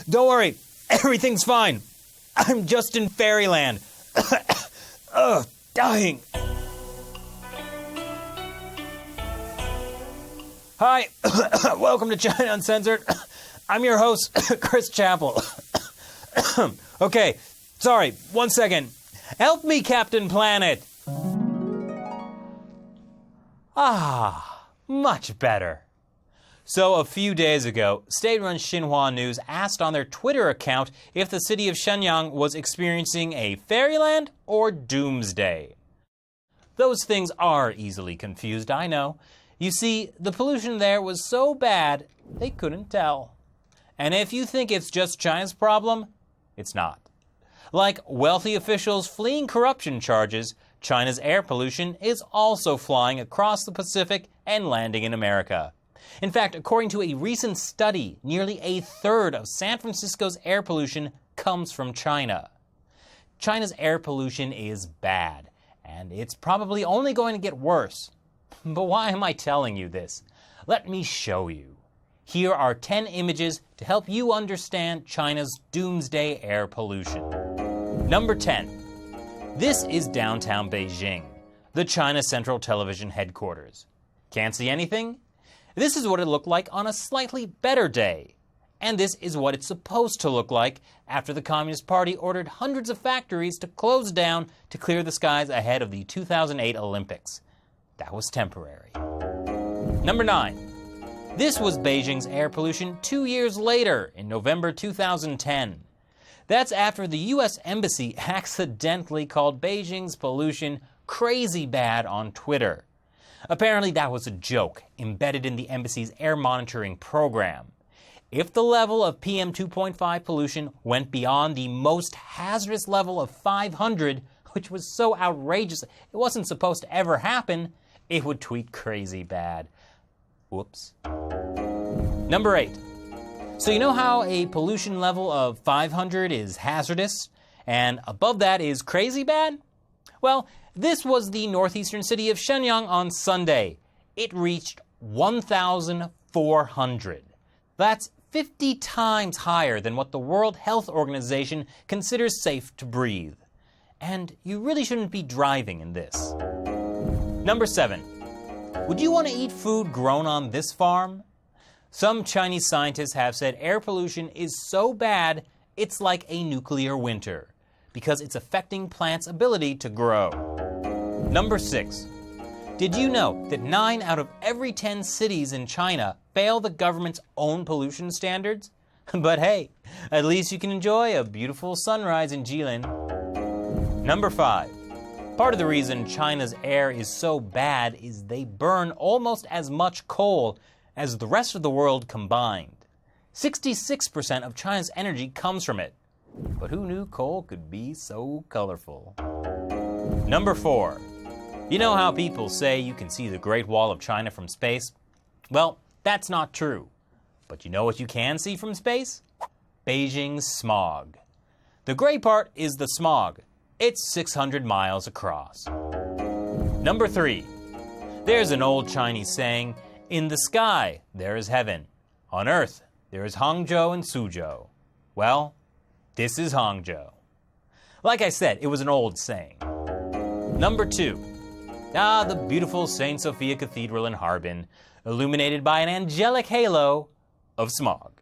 Don't worry, everything's fine. I'm just in fairyland. Ugh, dying. Hi, welcome to China Uncensored. I'm your host, Chris Chappell. Okay, sorry, 1 second. Help me, Captain Planet. Ah, much better. So a few days ago, state-run Xinhua News asked on their Twitter account if the city of Shenyang was experiencing a fairyland or doomsday. Those things are easily confused, I know. You see, the pollution there was so bad, they couldn't tell. And if you think it's just China's problem, it's not. Like wealthy officials fleeing corruption charges, China's air pollution is also flying across the Pacific and landing in America. In fact, according to a recent study, nearly a third of San Francisco's air pollution comes from China. China's air pollution is bad, and it's probably only going to get worse. But why am I telling you this? Let me show you. Here are 10 images to help you understand China's doomsday air pollution. Number 10. This is downtown Beijing, the China Central Television headquarters. Can't see anything? This is what it looked like on a slightly better day. And this is what it's supposed to look like after the Communist Party ordered hundreds of factories to close down to clear the skies ahead of the 2008 Olympics. That was temporary. Number 9. This was Beijing's air pollution 2 years later, in November 2010. That's after the U.S. Embassy accidentally called Beijing's pollution crazy bad on Twitter. Apparently that was a joke embedded in the embassy's air monitoring program. If the level of PM 2.5 pollution went beyond the most hazardous level of 500, which was so outrageous it wasn't supposed to ever happen, it would tweet crazy bad. Whoops. Number 8. So you know how a pollution level of 500 is hazardous, and above that is crazy bad? Well, this was the northeastern city of Shenyang on Sunday. It reached 1,400. That's 50 times higher than what the World Health Organization considers safe to breathe. And you really shouldn't be driving in this. Number 7. Would you want to eat food grown on this farm? Some Chinese scientists have said air pollution is so bad it's like a nuclear winter, because it's affecting plants' ability to grow. Number 6. Did you know that 9 out of every 10 cities in China fail the government's own pollution standards? But hey, at least you can enjoy a beautiful sunrise in Jilin. Number 5. Part of the reason China's air is so bad is they burn almost as much coal as the rest of the world combined. 66% of China's energy comes from it. But who knew coal could be so colorful? Number 4. You know how people say you can see the Great Wall of China from space? Well, that's not true. But you know what you can see from space? Beijing's smog. The gray part is the smog. It's 600 miles across. Number 3. There's an old Chinese saying, in the sky there is heaven. On earth there is Hangzhou and Suzhou. Well, this is Hangzhou. Like I said, it was an old saying. Number 2. The beautiful St. Sophia Cathedral in Harbin, illuminated by an angelic halo of smog.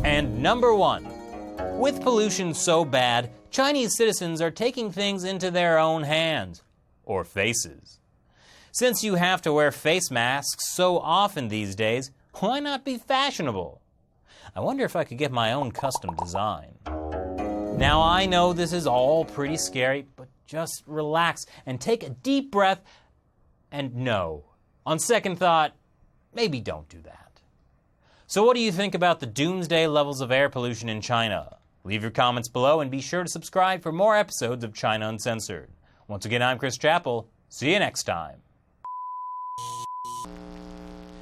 And number 1. With pollution so bad, Chinese citizens are taking things into their own hands, or faces. Since you have to wear face masks so often these days, why not be fashionable? I wonder if I could get my own custom design. Now I know this is all pretty scary, but just relax and take a deep breath and no. On second thought, maybe don't do that. So what do you think about the doomsday levels of air pollution in China? Leave your comments below and be sure to subscribe for more episodes of China Uncensored. Once again, I'm Chris Chappell. See you next time.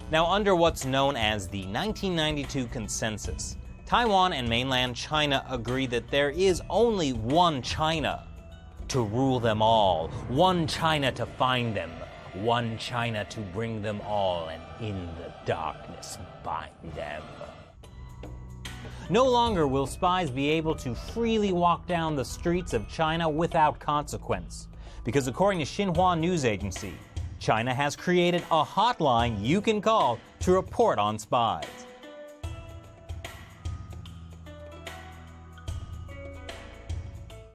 Now, under what's known as the 1992 Consensus, Taiwan and mainland China agree that there is only one China to rule them all, one China to find them, one China to bring them all, and in the darkness bind them. No longer will spies be able to freely walk down the streets of China without consequence, because according to Xinhua news agency, China has created a hotline you can call to report on spies.